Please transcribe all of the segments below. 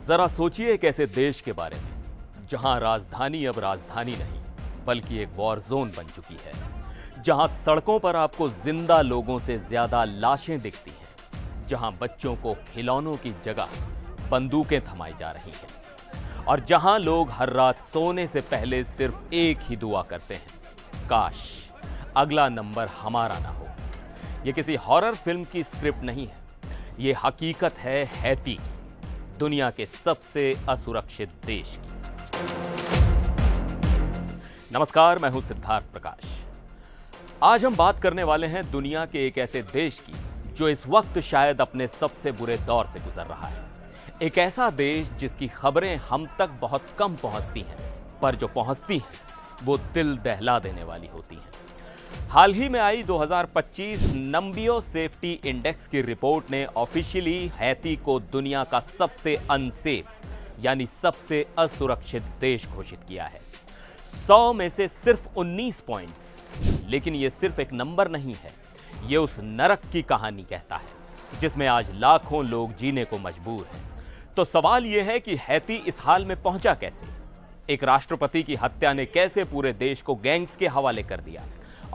जरा सोचिए एक ऐसे देश के बारे में जहां राजधानी अब राजधानी नहीं बल्कि एक वॉर जोन बन चुकी है, जहां सड़कों पर आपको जिंदा लोगों से ज्यादा लाशें दिखती हैं, जहां बच्चों को खिलौनों की जगह बंदूकें थमाई जा रही हैं और जहां लोग हर रात सोने से पहले सिर्फ एक ही दुआ करते हैं, काश अगला नंबर हमारा ना हो। यह किसी हॉरर फिल्म की स्क्रिप्ट नहीं है, ये हकीकत है हैती की, दुनिया के सबसे असुरक्षित देश की। नमस्कार, मैं हूं सिद्धार्थ प्रकाश। आज हम बात करने वाले हैं दुनिया के एक ऐसे देश की जो इस वक्त शायद अपने सबसे बुरे दौर से गुजर रहा है। एक ऐसा देश जिसकी खबरें हम तक बहुत कम पहुंचती हैं, पर जो पहुंचती हैं वो दिल दहला देने वाली होती हैं। हाल ही में आई 2025 नंबियो सेफ्टी इंडेक्स की रिपोर्ट ने ऑफिशियली हैती को दुनिया का सबसे अनसेफ यानी सबसे असुरक्षित देश घोषित किया है। 100 में से सिर्फ 19 पॉइंट्स। लेकिन यह सिर्फ एक नंबर नहीं है, यह उस नरक की कहानी कहता है जिसमें आज लाखों लोग जीने को मजबूर हैं। तो सवाल यह है कि हैती इस हाल में पहुंचा कैसे? एक राष्ट्रपति की हत्या ने कैसे पूरे देश को गैंग्स के हवाले कर दिया?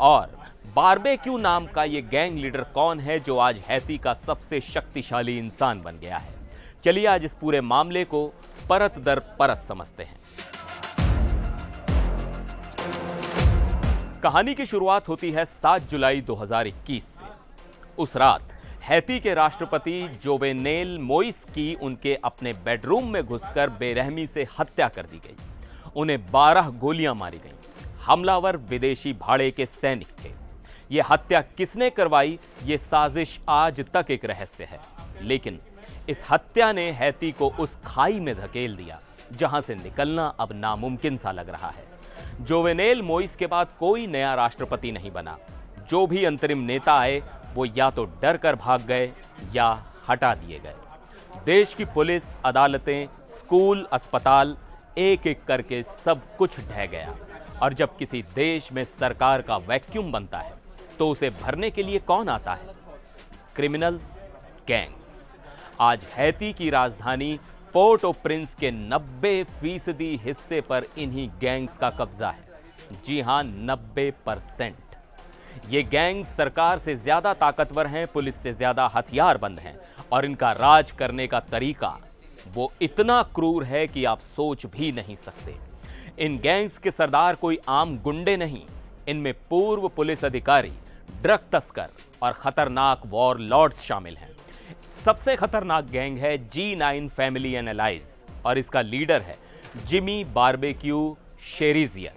और बारबेक्यू नाम का यह गैंग लीडर कौन है जो आज हैती का सबसे शक्तिशाली इंसान बन गया है? चलिए आज इस पूरे मामले को परत दर परत समझते हैं। कहानी की शुरुआत होती है 7 जुलाई 2021 से। उस रात हैती के राष्ट्रपति जोवेनेल मोइस की उनके अपने बेडरूम में घुसकर बेरहमी से हत्या कर दी गई। उन्हें 12 गोलियां मारी गईं। हमलावर विदेशी भाड़े के सैनिक थे। यह हत्या किसने करवाई, यह साजिश आज तक एक रहस्य है। लेकिन इस हत्या ने हैती को उस खाई में धकेल दिया जहां से निकलना अब नामुमकिन सा लग रहा है। जोवेनेल मोइस के बाद कोई नया राष्ट्रपति नहीं बना। जो भी अंतरिम नेता आए वो या तो डर कर भाग गए या हटा दिए गए। देश की पुलिस, अदालतें, स्कूल, अस्पताल, एक एक करके सब कुछ ढह गया। और जब किसी देश में सरकार का वैक्यूम बनता है तो उसे भरने के लिए कौन आता है? Criminals, gangs. आज हैती की राजधानी पोर्ट ओ प्रिंस के 90% हिस्से पर इन्हीं गैंग्स का कब्जा है। जी हां, 90%। ये गैंग्स सरकार से ज्यादा ताकतवर हैं, पुलिस से ज्यादा हथियारबंद हैं और इनका राज करने का तरीका वो इतना क्रूर है कि आप सोच भी नहीं सकते। इन गैंग्स के सरदार कोई आम गुंडे नहीं, इनमें पूर्व पुलिस अधिकारी, ड्रग तस्कर और खतरनाक वॉर लॉर्ड्स शामिल हैं। सबसे खतरनाक गैंग है G9 फैमिली एंड एलाइज और इसका लीडर है जिमी बारबेक्यू शेरिजियन।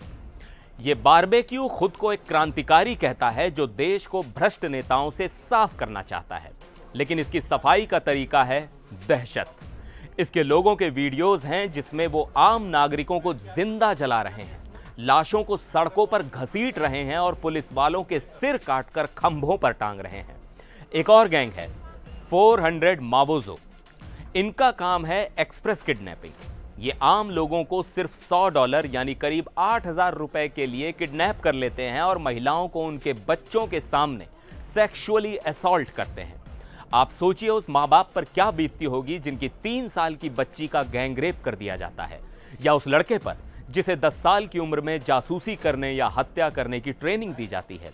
ये बारबेक्यू खुद को एक क्रांतिकारी कहता है जो देश को भ्रष्ट नेताओं से साफ करना चाहता है। लेकिन इसकी सफाई का तरीका है दहशत। इसके लोगों के वीडियोस हैं जिसमें वो आम नागरिकों को जिंदा जला रहे हैं, लाशों को सड़कों पर घसीट रहे हैं और पुलिस वालों के सिर काटकर खंभों पर टांग रहे हैं। एक और गैंग है 400 मावोजो। इनका काम है एक्सप्रेस किडनैपिंग। ये आम लोगों को सिर्फ $100 यानी करीब 8,000 रुपए के लिए किडनैप कर लेते हैं और महिलाओं को उनके बच्चों के सामने सेक्सुअली असॉल्ट करते हैं। आप सोचिए उस माँ बाप पर क्या बीतती होगी जिनकी 3 साल की बच्ची का गैंग रेप कर दिया जाता है, या उस लड़के पर जिसे 10 साल की उम्र में जासूसी करने या हत्या करने की ट्रेनिंग दी जाती है।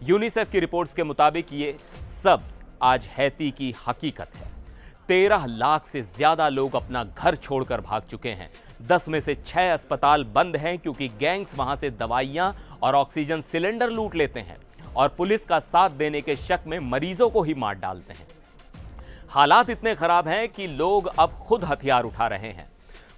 यूनिसेफ की रिपोर्ट्स के मुताबिक ये सब आज हैती की हकीकत है। 13 लाख से ज्यादा लोग अपना घर छोड़कर भाग चुके हैं। 10 में से 6 अस्पताल बंद हैं क्योंकि गैंग्स वहां से दवाइयां और ऑक्सीजन सिलेंडर लूट लेते हैं और पुलिस का साथ देने के शक में मरीजों को ही मार डालते हैं। हालात इतने खराब हैं कि लोग अब खुद हथियार उठा रहे हैं।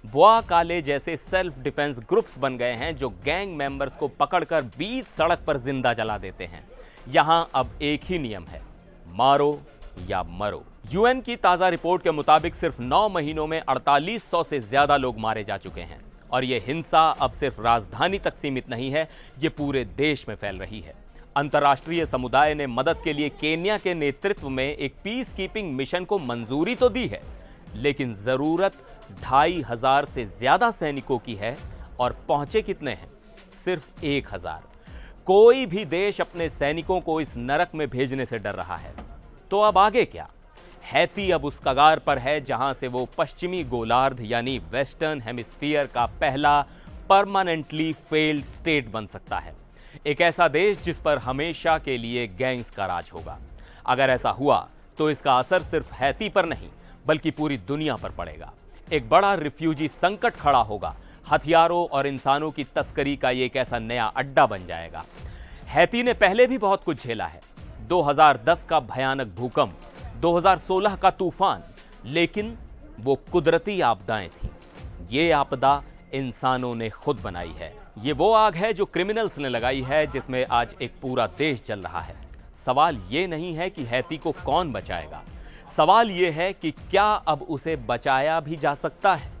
बुआ काले जैसे सेल्फ डिफेंस ग्रुप्स बन गए हैं जो गैंग मेंबर्स को पकड़कर बीच सड़क पर जिंदा जला देते हैं। यहां अब एक ही नियम है, मारो या मरो। यूएन की ताजा रिपोर्ट के मुताबिक सिर्फ 9 महीनों में 4800 से ज्यादा लोग मारे जा चुके हैं और यह हिंसा अब सिर्फ राजधानी तक सीमित नहीं है, यह पूरे देश में फैल रही है। अंतर्राष्ट्रीय समुदाय ने मदद के लिए केन्या के नेतृत्व में एक पीस कीपिंग मिशन को मंजूरी तो दी है, लेकिन जरूरत 2500 से ज्यादा सैनिकों की है और पहुंचे कितने हैं? सिर्फ 1000। कोई भी देश अपने सैनिकों को इस नरक में भेजने से डर रहा है। तो अब आगे क्या? हैती अब उस कगार पर है जहां से वो पश्चिमी गोलार्ध यानी वेस्टर्न हेमिस्फीयर का पहला परमानेंटली फेल्ड स्टेट बन सकता है। एक ऐसा देश जिस पर हमेशा के लिए गैंग्स का राज होगा। अगर ऐसा हुआ तो इसका असर सिर्फ हैती पर नहीं बल्कि पूरी दुनिया पर पड़ेगा। एक बड़ा रिफ्यूजी संकट खड़ा होगा। हथियारों और इंसानों की तस्करी का ये एक ऐसा नया अड्डा बन जाएगा। हैती ने पहले भी बहुत कुछ झेला है, 2010 का भयानक भूकंप, 2016 का तूफान, लेकिन वो कुदरती आपदाएं थीं। ये आपदा इंसानों ने खुद बनाई है। ये वो आग है जो क्रिमिनल्स ने लगाई है, जिसमें आज एक पूरा देश जल रहा है। सवाल ये नहीं है कि हैती को कौन बचाएगा, सवाल ये है कि क्या अब उसे बचाया भी जा सकता है।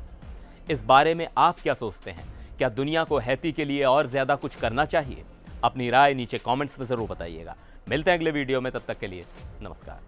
इस बारे में आप क्या सोचते हैं? क्या दुनिया को हैती के लिए और ज्यादा कुछ करना चाहिए? अपनी राय नीचे कमेंट्स में जरूर बताइएगा। मिलते हैं अगले वीडियो में, तब तक के लिए नमस्कार।